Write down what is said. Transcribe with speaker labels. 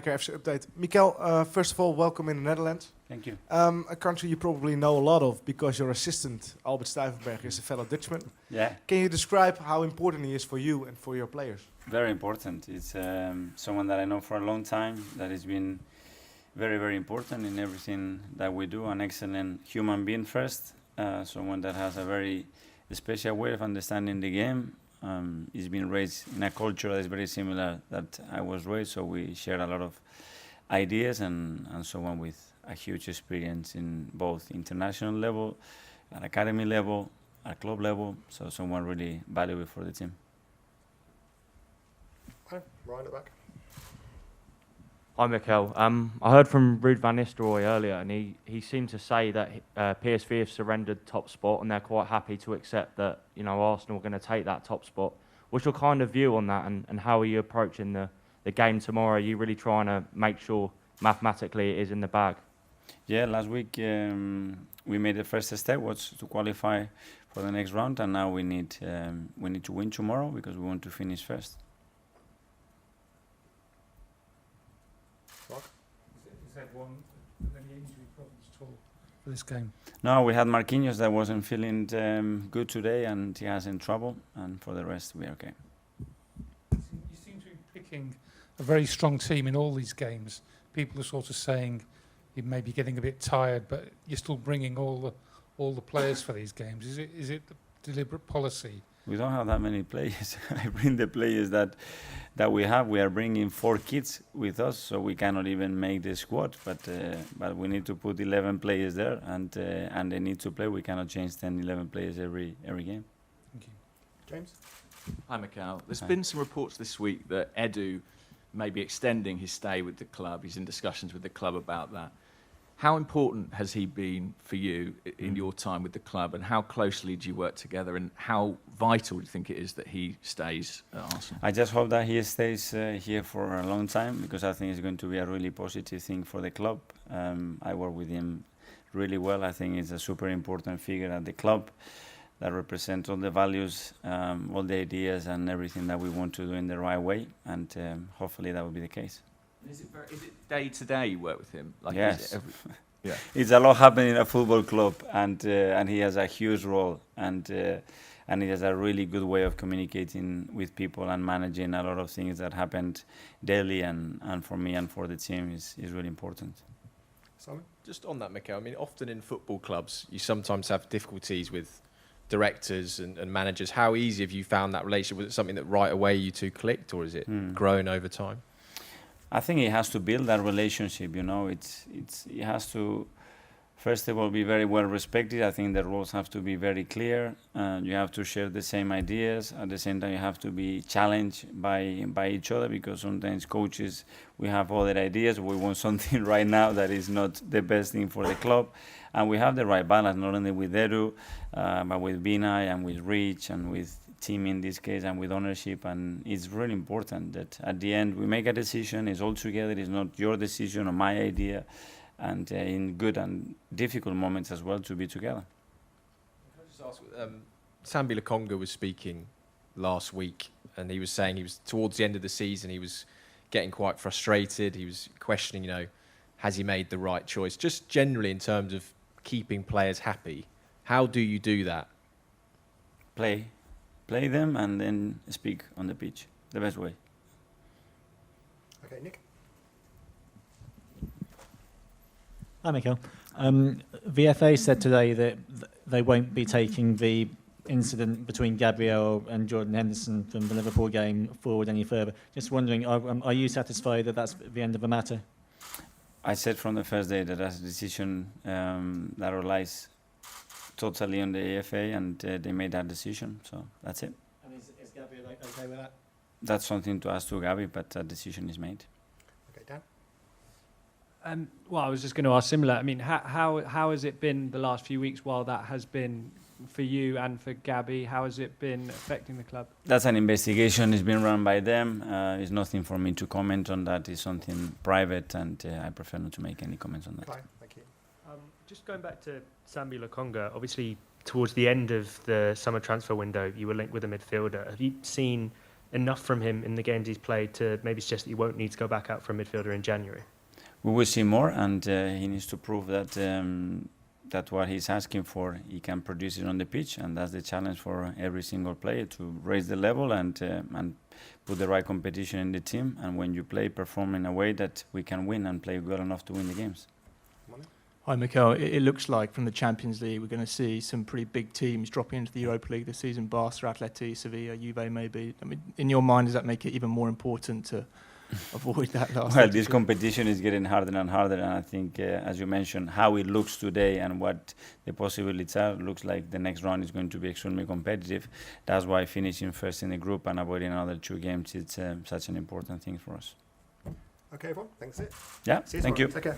Speaker 1: FC update. Mikel, first of all, welcome in the Netherlands.
Speaker 2: Thank you.
Speaker 1: A country you probably know a lot of because your assistant, Albert Stuyvenberg, is a fellow Dutchman.
Speaker 2: Yeah,
Speaker 1: Can you describe how important he is for you and for your players?
Speaker 2: very important. It's someone that I know for a long time, that has been very, very important in everything that we do. An excellent human being first, someone that has a very special way of understanding the game. He's been raised in a culture that is very similar that I was raised, so we share a lot of ideas, and someone with a huge experience in both international level, at academy level, at club level, so someone really valuable for the team.
Speaker 3: Okay, right at the back.
Speaker 4: Hi, Mikel. I heard from Ruud van Nistelrooy earlier, and he seemed to say that PSV have surrendered top spot, and they're quite happy to accept that Arsenal are going to take that top spot. What's your kind of view on that, and how are you approaching the game tomorrow? Are you really trying to make sure mathematically it is in the bag?
Speaker 2: Yeah, last week we made the first step was to qualify for the next round, and now we need to win tomorrow because we want to finish first.
Speaker 5: Is everyone any injury problems at all for this game?
Speaker 2: No, we had Marquinhos that wasn't feeling good today, and he has in trouble, and for the rest we're okay.
Speaker 5: You seem to be picking a very strong team in all these games. People are sort of saying you may be getting a bit tired, but you're still bringing all the players for these games. Is it the deliberate policy? We
Speaker 2: don't have that many players. I bring the players that we have. We are bringing 4 kids with us, so we cannot even make the squad. But we need to put 11 players there, and they need to play. We cannot change 10, 11 players every game.
Speaker 5: Thank you.
Speaker 3: James?
Speaker 6: Hi, Mikel. There's
Speaker 2: Hi.
Speaker 6: been some reports this week that Edu may be extending his stay with the club. He's in discussions with the club about that. How important has he been for you in your time with the club, and how closely do you work together, and how vital do you think it is that he stays at Arsenal?
Speaker 2: I just hope that he stays here for a long time, because I think it's going to be a really positive thing for the club. I work with him really well. I think he's a super important figure at the club that represents all the values, all the ideas and everything that we want to do in the right way, and hopefully that will be the case.
Speaker 6: Is it day to day you work with him?
Speaker 2: Yes.
Speaker 6: Yeah.
Speaker 2: It's a lot happening in a football club, and he has a huge role, and he has a really good way of communicating with people and managing a lot of things that happened daily, and for me and for the team is really important.
Speaker 3: Simon?
Speaker 7: Just on that, Mikel, I mean, often in football clubs, you sometimes have difficulties with directors and managers. How easy have you found that relationship? Was it something that right away you two clicked, or is it grown over time?
Speaker 2: I think he has to build that relationship. He has to, first of all, be very well respected. I think the roles have to be very clear. You have to share the same ideas. At the same time, you have to be challenged by each other, because sometimes coaches, we have other ideas. We want something right now that is not the best thing for the club. And we have the right balance, not only with Edu, but with Binay and with Rich and with team in this case, and with ownership. And it's really important that at the end we make a decision. It's all together. It's not your decision or my idea. And in good and difficult moments as well, to be together.
Speaker 7: Can I just ask, Sambi Lokonga was speaking last week, and he was saying he was towards the end of the season, he was getting quite frustrated. He was questioning, has he made the right choice? Just generally in terms of keeping players happy, how do you do that?
Speaker 2: Play them and then speak on the pitch, the best way.
Speaker 3: Okay, Nick?
Speaker 8: Hi, Mikel. VFA said today that they won't be taking the incident between Gabriel and Jordan Henderson from the Liverpool game forward any further. Just wondering, are you satisfied that that's the end of the matter?
Speaker 2: I said from the first day that that's a decision that relies totally on the AFA, and they made that decision, so that's it.
Speaker 8: And is Gabriel okay with that?
Speaker 2: That's something to ask to Gabi, but that decision is made.
Speaker 3: Okay, Dan?
Speaker 9: Well, I was just going to ask similar. I mean, how has it been the last few weeks while that has been for you and for Gabi? How has it been affecting the club?
Speaker 2: That's an investigation. It's been run by them. It's nothing for me to comment on that. It's something private, and I prefer not to make any comments on that.
Speaker 3: Okay, thank you.
Speaker 10: Just going back to Sambi Lokonga, obviously towards the end of the summer transfer window, you were linked with a midfielder. Have you seen enough from him in the games he's played to maybe suggest that you won't need to go back out for a midfielder in January?
Speaker 2: We will see more, and he needs to prove that what he's asking for, he can produce it on the pitch, and that's the challenge for every single player, to raise the level and put the right competition in the team. And when you perform in a way that we can win and play well enough to win the games.
Speaker 11: Hi, Mikel. It looks like from the Champions League we're going to see some pretty big teams dropping into the Europa League this season. Barca, Atleti, Sevilla, Juve maybe. I mean, in your mind, does that make it even more important to avoid that last?
Speaker 2: Well, this competition is getting harder and harder, and I think, as you mentioned, how it looks today and what the possibilities are, looks like the next round is going to be extremely competitive. That's why finishing first in the group and avoiding another 2 games, it's such an important thing for us.
Speaker 3: Okay, everyone. Thanks.
Speaker 2: Yeah,
Speaker 3: See you
Speaker 2: thank
Speaker 3: tomorrow.
Speaker 2: you.
Speaker 3: Take care.